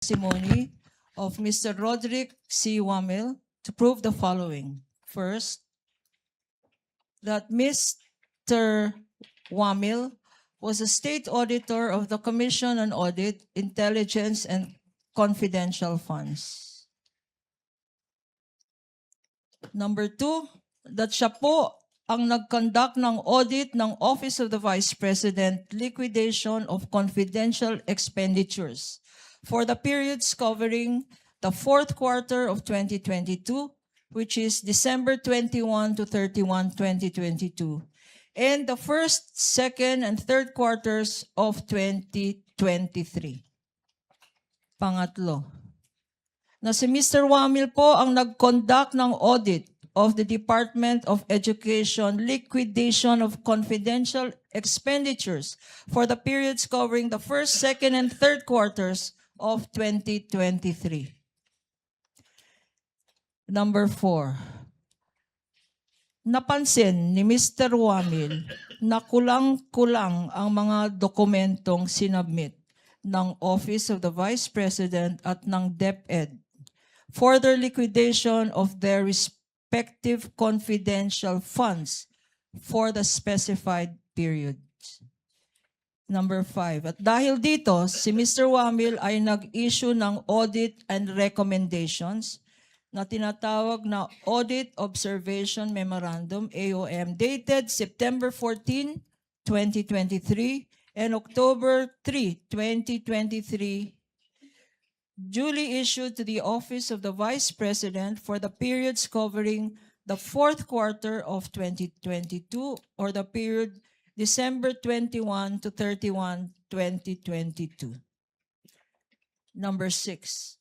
testimony of Mr. Roderick C. Wamil to prove the following. First, that Mr. Wamil was a state auditor of the Commission on Audit, Intelligence, and Confidential Funds. Number two, that siya po ang nag-conduct ng audit ng Office of the Vice President, liquidation of confidential expenditures for the periods covering the fourth quarter of 2022, which is December 21 to 31, 2022, and the first, second, and third quarters of 2023. Pangatlo, na si Mr. Wamil po ang nag-conduct ng audit of the Department of Education liquidation of confidential expenditures for the periods covering the first, second, and third quarters of 2023. Number 4. Napansin ni Mr. Wamil na kulang-kulang ang mga dokumentong sinubmit ng Office of the Vice President at ng DepEd for their liquidation of their respective confidential funds for the specified periods. Number 5. At dahil dito, si Mr. Wamil ay nag-issue ng audit and recommendations na tinatawag na Audit Observation Memorandum, AOM, dated September 14, 2023 and October 3, 2023, duly issued to the Office of the Vice President for the periods covering the fourth quarter of 2022 or the period December 21 to 31, 2022. Number 6.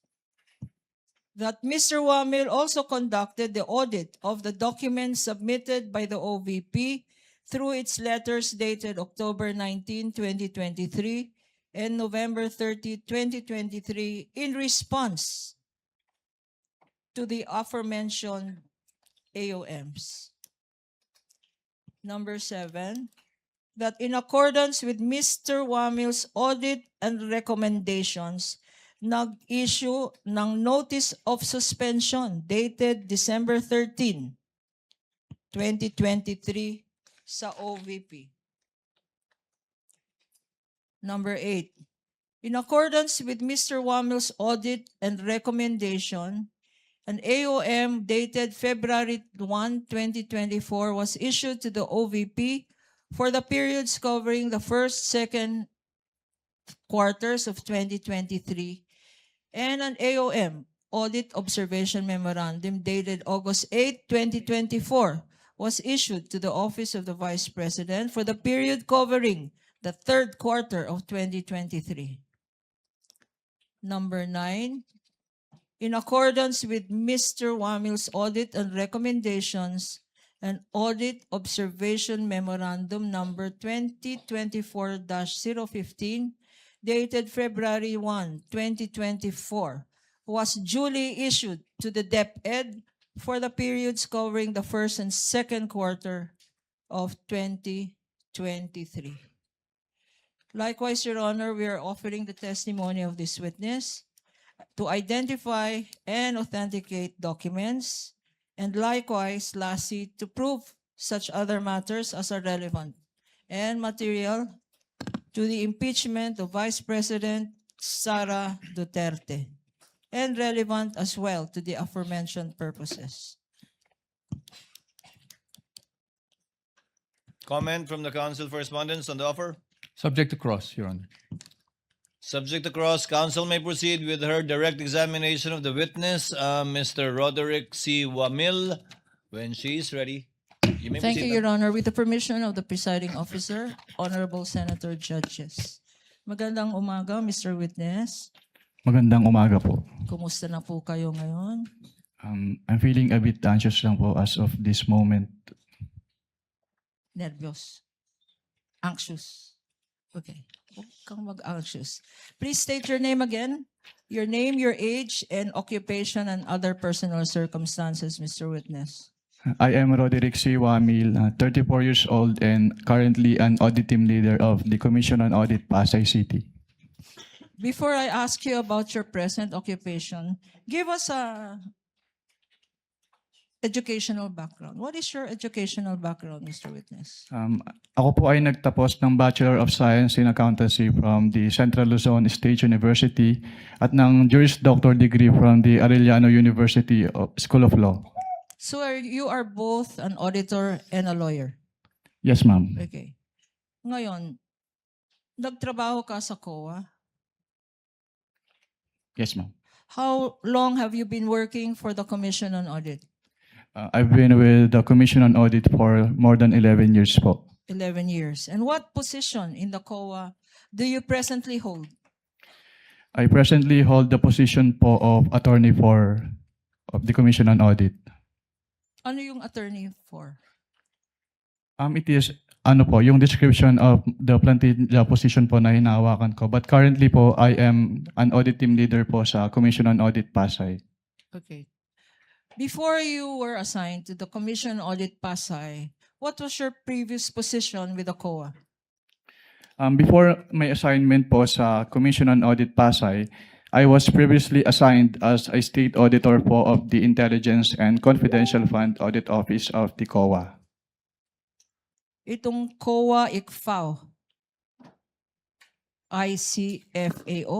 That Mr. Wamil also conducted the audit of the documents submitted by the OVP through its letters dated October 19, 2023 and November 30, 2023 in response to the aforementioned AOMs. Number 7, that in accordance with Mr. Wamil's audit and recommendations, nag-issue ng Notice of Suspension dated December 13, 2023 sa OVP. Number 8. In accordance with Mr. Wamil's audit and recommendation, an AOM dated February 1, 2024 was issued to the OVP for the periods covering the first, second quarters of 2023, and an AOM, Audit Observation Memorandum, dated August 8, 2024, was issued to the Office of the Vice President for the period covering the third quarter of 2023. Number 9, in accordance with Mr. Wamil's audit and recommendations, an Audit Observation Memorandum number 2024-015, dated February 1, 2024, was duly issued to the DepEd for the periods covering the first and second quarter of 2023. Likewise, Your Honor, we are offering the testimony of this witness to identify and authenticate documents, and likewise, lastly, to prove such other matters as are relevant and material to the impeachment of Vice President Sara Duterte, and relevant as well to the aforementioned purposes. Comment from the counsel for respondents on the offer? Subject to cross, Your Honor. Subject to cross, counsel may proceed with her direct examination of the witness, Mr. Roderick C. Wamil, when she is ready. You may Thank you, proceed, Your Honor. With the permission of the presiding officer, Honorable Senator Judges. Magandang umaga, Mr. Witness. Magandang umaga po. Kumusta na po kayo ngayon? I'm feeling a bit anxious lang po as of this moment. Nervyos. Anxious. Okay. Huwag kang mag-anxious. Please state your name again. Your name, your age, and occupation and other personal circumstances, Mr. Witness. I am Roderick C. Wamil, 34 years old and currently an audit team leader of the Commission on Audit, Pasay City. Before I ask you about your present occupation, give us a educational background. What is your educational background, Mr. Witness? Ako po ay nagtapos ng Bachelor of Science in Accountancy from the Central Luzon State University at ng Juris Doctor degree from the Arellano University School of Law. So you are both an auditor and a lawyer. Yes, ma'am. Okay. Ngayon, nagtrabaho ka sa COA. Yes, ma'am. How long have you been working for the Commission on Audit? I've been with the Commission on Audit for more than 11 years po. 11 years. And what position in the COA do you presently hold? I presently hold the position po of attorney of the Commission on Audit. Ano yung attorney for? It is yung description of the plantilla position po na hinahawakan ko. But currently po, I am an audit team leader po sa Commission on Audit Pasay. Okay. Before you were assigned to the Commission on Audit Pasay, what was your previous position with the COA? Before my assignment po sa Commission on Audit Pasay, I was previously assigned as a state auditor po of the Intelligence and Confidential Fund Audit Office of the COA. Itong COA ICFAO. ICFAO?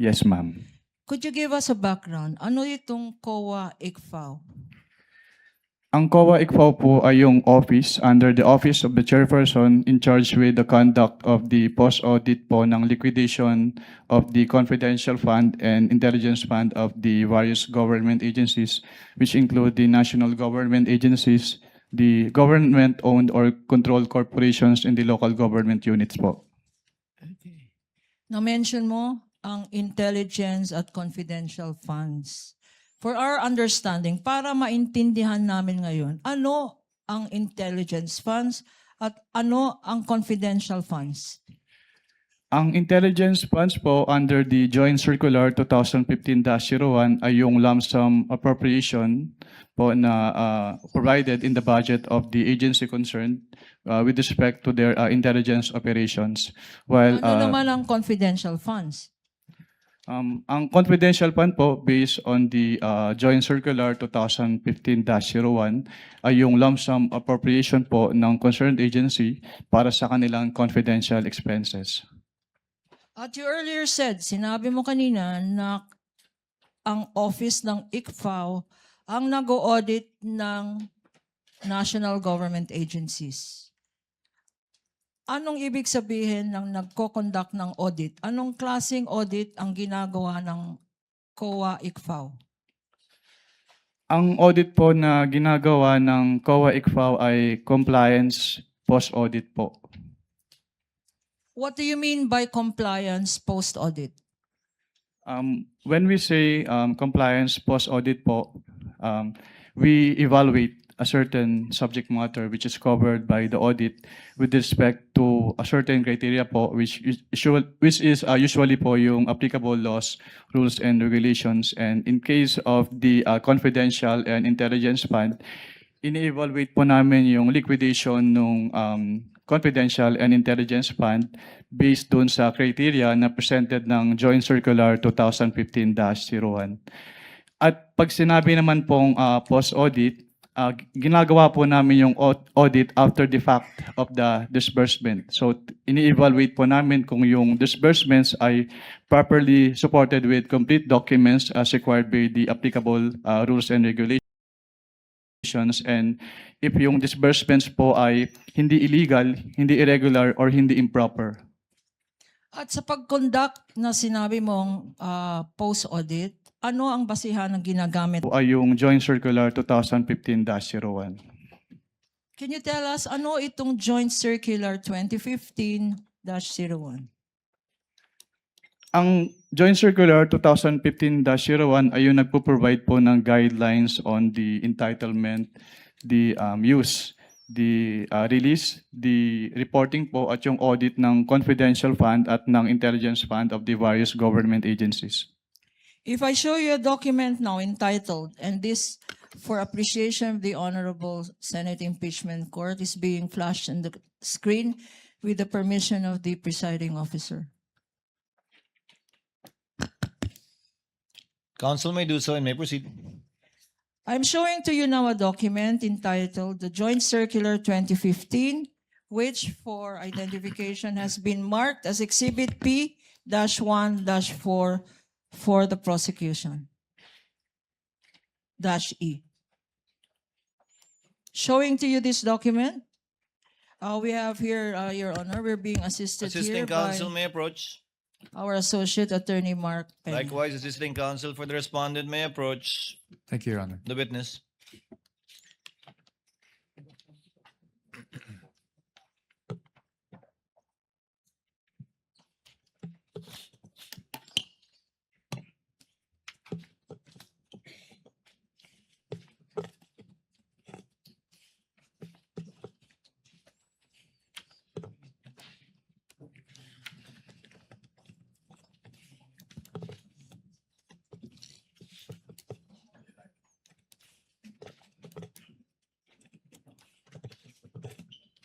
Yes, ma'am. Could you give us a background? Ano itong COA ICFAO? Ang COA ICFAO po ay yung office under the Office of the Chairperson in charge with the conduct of the post-audit po ng liquidation of the confidential fund and intelligence fund of the various government agencies, which include the national government agencies, the government-owned or controlled corporations, and the local government units po. Okay. Na-mention mo ang intelligence at confidential funds. For our understanding, para maintindihan namin ngayon, ano ang intelligence funds at ano ang confidential funds? Ang intelligence funds po under the Joint Circular 2015-01 ay yung lump sum appropriation po na provided in the budget of the agency concerned with respect to their intelligence operations. While Ano naman ang confidential funds? ang confidential fund po based on the Joint Circular 2015-01 ay yung lump sum appropriation po ng concerned agency para sa kanilang confidential expenses. At you earlier said, sinabi mo kanina na ang office ng ICFAO ang nag-audit ng national government agencies. Anong ibig sabihin ng nagko-conduct ng audit? Anong klaseng audit ang ginagawa ng COA ICFAO? Ang audit po na ginagawa ng COA ICFAO ay compliance post-audit po. What do you mean by compliance post-audit? When we say compliance post-audit po, we evaluate a certain subject matter which is covered by the audit with respect to a certain criteria po which is usually po yung applicable laws, rules, and regulations. And in case of the confidential and intelligence fund, ini-evaluate po namin yung liquidation ng confidential and intelligence fund based dun sa criteria na presented ng Joint Circular 2015-01. At pag sinabi naman pong post-audit, ginagawa po namin yung audit after the fact of the disbursement. So, ini-evaluate po namin kung yung disbursements ay properly supported with complete documents as required by the applicable rules and regulations. And if yung disbursements po ay hindi illegal, hindi irregular, or hindi improper. At sa pag-conduct na sinabi mong post-audit, ano ang basihan ng ginagamit? Po ay yung Joint Circular 2015-01. Can you tell us ano itong Joint Circular 2015-01? Ang Joint Circular 2015-01 ay yung nagpo-provide po ng guidelines on the entitlement, the use, the release, the reporting po at yung audit ng confidential fund at ng intelligence fund of the various government agencies. If I show you a document now entitled, and this for appreciation of the Honorable Senate Impeachment Court is being flashed on the screen with the permission of the presiding officer. Council may do so and may proceed. I'm showing to you now a document entitled the Joint Circular 2015, which for identification has been marked as Exhibit P-1-4 for the prosecution. -E. Showing to you this document, we have here, Your Honor, we're being assisted here Assisting by counsel may approach. our Associate Attorney Mark Peña. Likewise, assisting counsel for the respondent may approach Thank you, Your Honor. the witness.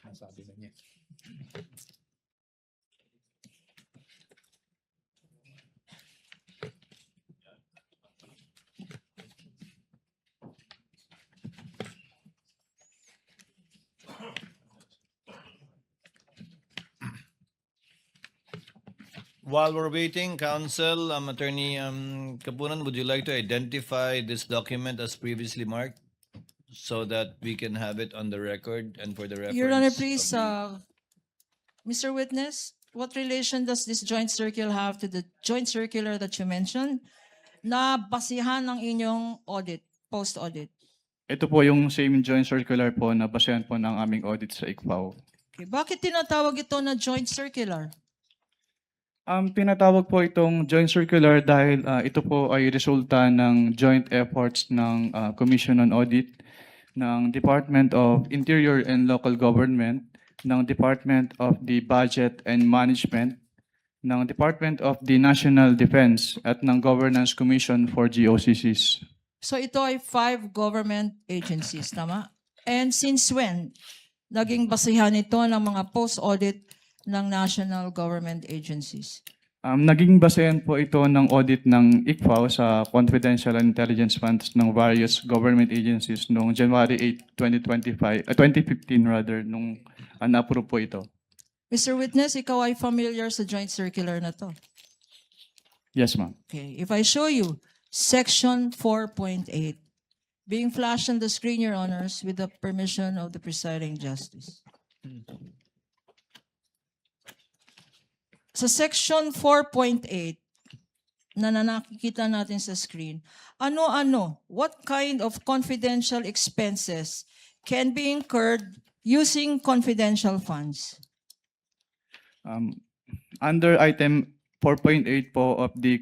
Nasabi na niya. While we're waiting, counsel, Attorney Kapunan, would you like to identify this document as previously marked so that we can have it on the record and for the reference? Your Honor, of please, the- Mr. Witness, what relation does this joint circular have to the joint circular that you mentioned na basihan ng inyong audit, post-audit? Ito po yung same joint circular po na basehan po ng aming audit sa ICFAO. Okay. Bakit tinatawag ito na joint circular? Tinatawag po itong joint circular dahil ito po ay resulta ng joint efforts ng Commission on Audit, ng Department of Interior and Local Government, ng Department of the Budget and Management, ng Department of the National Defense at ng Governance Commission for GOCCs. So ito ay 5 government agencies, tama? And since when naging basihan ito ng mga post-audit ng national government agencies? Naging basehan po ito ng audit ng ICFAO sa confidential and intelligence funds ng various government agencies noong January 8, 2015 rather, nung na-approve po ito. Mr. Witness, ikaw ay familiar sa joint circular na to. Yes, ma'am. Okay, if I show you Section 4.8, being flashed on the screen, Your Honors, with the permission of the presiding justice. Sa Section 4.8 na nakikita natin sa screen, ano-ano, what kind of confidential expenses can be incurred using confidential funds? Under item 4.8 po of the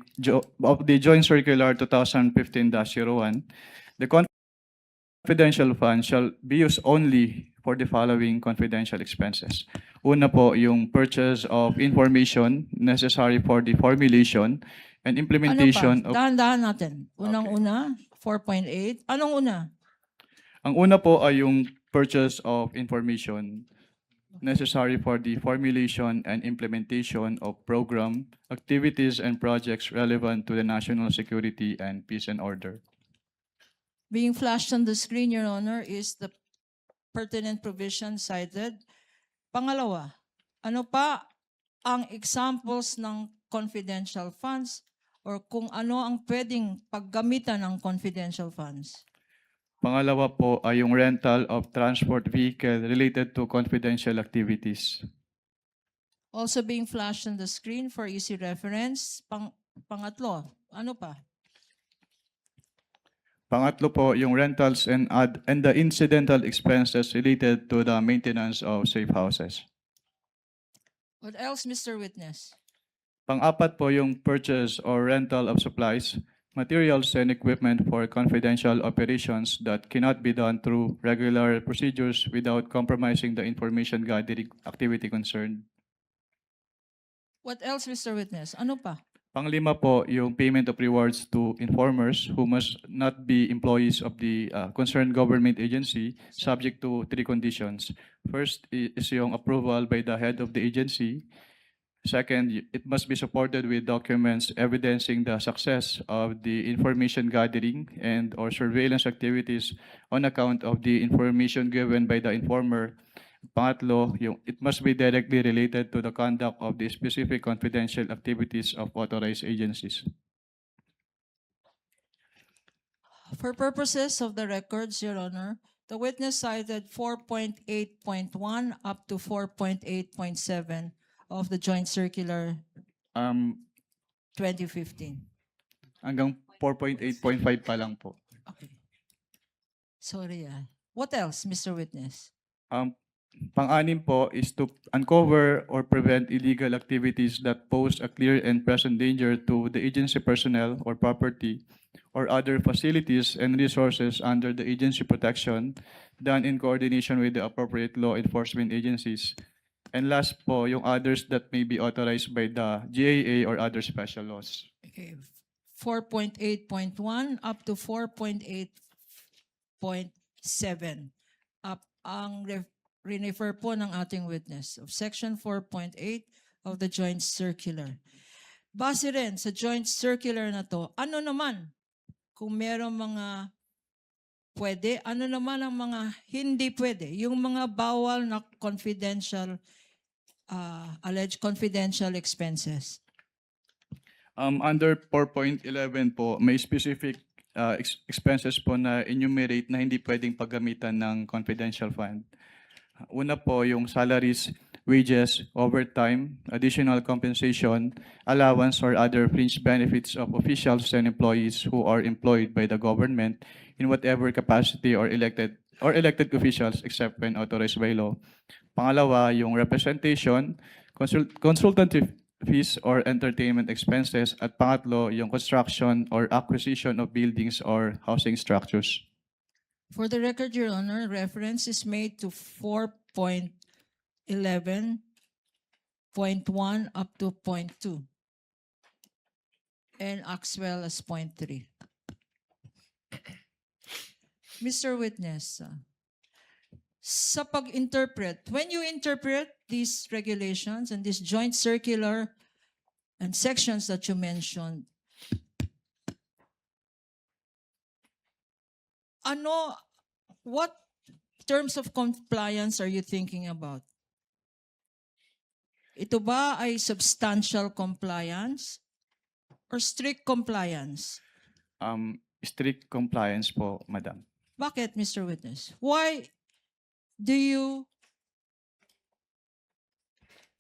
Joint Circular 2015-01, the confidential fund shall be used only for the following confidential expenses. Una po, yung purchase of information necessary for the formulation and implementation Ano pa? of... Dahan-dahan natin. Unang-una, 4.8. Anong una? Ang una po ay yung purchase of information necessary for the formulation and implementation of program, activities, and projects relevant to the national security and peace and order. Being flashed on the screen, Your Honor, is the pertinent provision cited. Pangalawa, ano pa ang examples ng confidential funds or kung ano ang pwedeng paggamitan ng confidential funds? Pangalawa po ay yung rental of transport vehicle related to confidential activities. Also being flashed on the screen for easy reference. Pangatlo, ano pa? Pangatlo po, yung rentals and the incidental expenses related to the maintenance of safe houses. What else, Mr. Witness? Pang-apat po, yung purchase or rental of supplies, materials, and equipment for confidential operations that cannot be done through regular procedures without compromising the information gathering activity concerned. What else, Mr. Witness? Ano pa? Panglima po, yung payment of rewards to informers who must not be employees of the concerned government agency, subject to 3 conditions. First is yung approval by the head of the agency. Second, it must be supported with documents evidencing the success of the information gathering and or surveillance activities on account of the information given by the informer. Pangatlo, it must be directly related to the conduct of the specific confidential activities of authorized agencies. For purposes of the records, Your Honor, the witness cited 4.8.1 up to 4.8.7 of the Joint Circular Um, 2015. hanggang 4.8.5 pa lang po. Okay. Sorry. What else, Mr. Witness? Pang-anim po is to uncover or prevent illegal activities that pose a clear and present danger to the agency personnel or property or other facilities and resources under the agency protection done in coordination with the appropriate law enforcement agencies. And last po, yung others that may be authorized by the GAA or other special laws. Okay. 4.8.1 up to 4.8.7. Up ang refer po ng ating witness of Section 4.8 of the Joint Circular. Base rin sa Joint Circular na to, ano naman kung merong mga pwede, ano naman ang mga hindi pwede, yung mga bawal na confidential, alleged confidential expenses. Under 4.11 po, may specific expenses po na enumerate na hindi pwedeng paggamitan ng confidential fund. Una po, yung salaries, wages, overtime, additional compensation, allowance, or other fringe benefits of officials and employees who are employed by the government in whatever capacity or elected officials except when authorized by law. Pangalawa, yung representation, consultative fees or entertainment expenses. At pangatlo, yung construction or acquisition of buildings or housing structures. For the record, Your Honor, reference is made to 4.11.1 up to 0.2 and as well as 0.3. Mr. Witness, sa pag-interpret, when you interpret these regulations and this joint circular and sections that you mentioned, what terms of compliance are you thinking about? Ito ba ay substantial compliance or strict compliance? Strict compliance po, Madam. Bakit, Mr. Witness? Why do you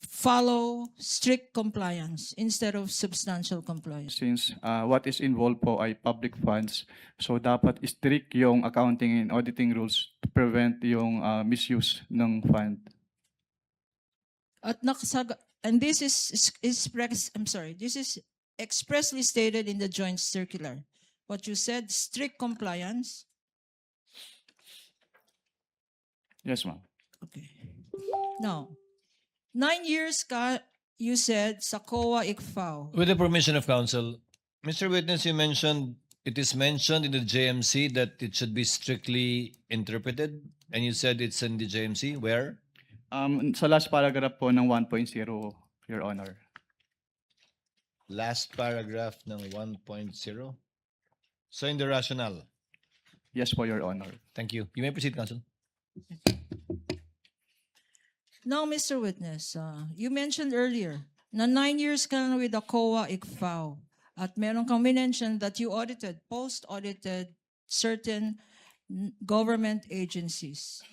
follow strict compliance instead of substantial compliance? Since what is involved po ay public funds, so dapat strict yung accounting and auditing rules to prevent yung misuse ng fund. At and this is this is expressly stated in the joint circular. What you said, strict compliance. Yes, ma'am. Okay. Now, 9 years you said sa COA ICFAO. With the permission of counsel, Mr. Witness, it is mentioned in the JMC that it should be strictly interpreted, and you said it's in the JMC. Where? Sa last paragraph po ng 1.0, Your Honor. Last paragraph ng 1.0. So in the rationale. Yes po, Your Honor. Thank you. You may proceed, counsel. Now, Mr. Witness, you mentioned earlier na 9 years ka na with the COA ICFAO at meron kang mention that you post-audited certain government agencies.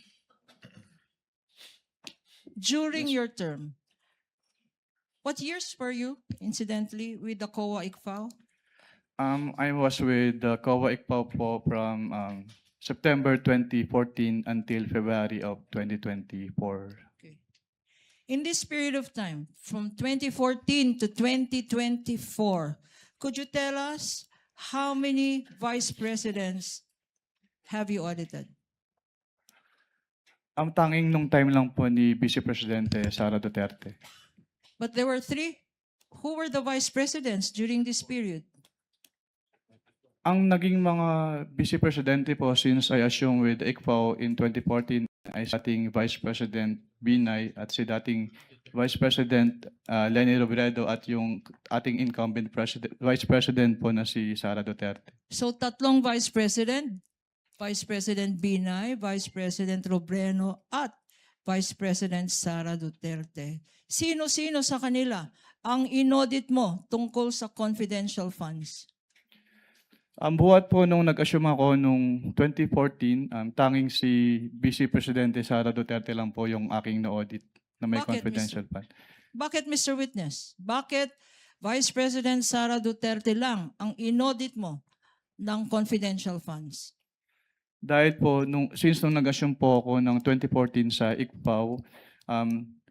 During your term, what years were you, incidentally, with the COA ICFAO? I was with the COA ICFAO po from September 2014 until February of 2024. Okay. In this period of time, from 2014 to 2024, could you tell us how many vice presidents have you audited? Ang tanging nung time lang po ni Vice Presidente Sara Duterte. But there were 3. Who were the vice presidents during this period? Ang naging mga Vice Presidente po since I assumed with ICFAO in 2014 ay si dating Vice President Binay at si dating Vice President Leni Robredo at yung ating incumbent Vice President po na si Sara Duterte. So tatlong Vice President Binay, Vice President Robredo, at Vice President Sara Duterte. Sino-sino sa kanila ang inaudit mo tungkol sa confidential funds? Ang buhat po nung nag-assume ako nung 2014, tanging si Vice Presidente Sara Duterte lang po yung aking na-audit na may Bakit, confidential fund. Bakit, Mr. Witness? Bakit Vice President Sara Duterte lang ang inaudit mo ng confidential funds? Dahil po, since nung nag-assume po ako ng 2014 sa ICPAW,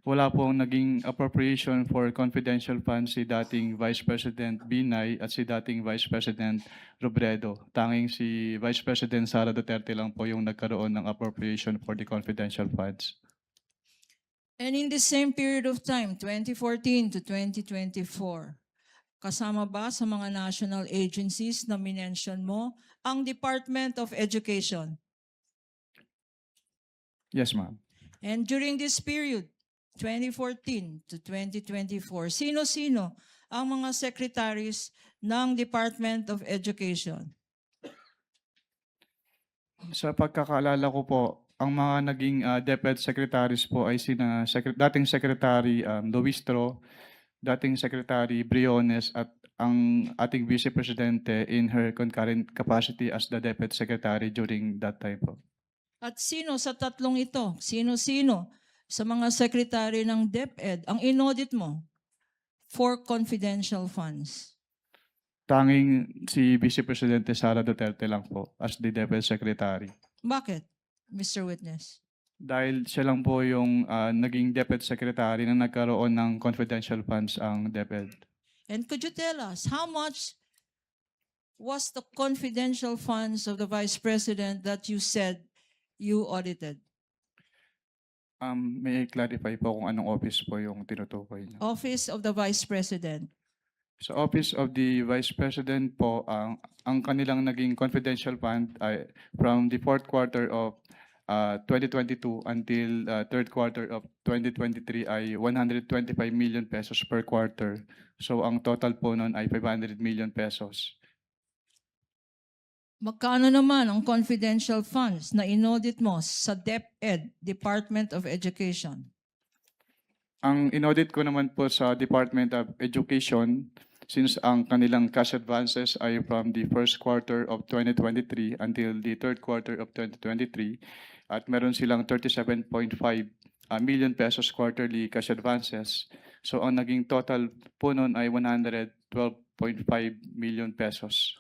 wala pong naging appropriation for confidential funds si dating Vice President Binay at si dating Vice President Robredo. Tanging si Vice President Sara Duterte lang po yung nagkaroon ng appropriation for the confidential funds. And in the same period of time, 2014 to 2024, kasama ba sa mga national agencies na minention mo ang Department of Education? Yes, ma'am. And during this period, 2014 to 2024, sino-sino ang mga secretaries ng Department of Education? Sa pagkakaalala ko po, ang mga naging DepEd secretaries po ay sina dating Secretary Luistro, dating Secretary Briones at ang ating Vice Presidente in her concurrent capacity as the DepEd Secretary during that time po. At sino sa tatlong ito, sino-sino sa mga secretary ng DepEd ang inaudit mo for confidential funds? Tanging si Vice Presidente Sara Duterte lang po as the DepEd Secretary. Bakit, Mr. Witness? Dahil siya lang po yung naging DepEd Secretary na nagkaroon ng confidential funds ang DepEd. And could you tell us how much was the confidential funds of the Vice President that you said you audited? May I-clarify po kung anong office po yung tinutukoy niyo. Office of the Vice President. Sa Office of the Vice President po, ang kanilang naging confidential fund ay from the fourth quarter of 2022 until third quarter of 2023 ay 125 million pesos per quarter. So ang total po nun ay 500 million pesos. Magkano naman ang confidential funds na inaudit mo sa DepEd, Department of Education? Ang inaudit ko naman po sa Department of Education, since ang kanilang cash advances ay from the first quarter of 2023 until the third quarter of 2023, at meron silang 37.5 million pesos quarterly cash advances. So ang naging total po nun ay 112.5 million pesos.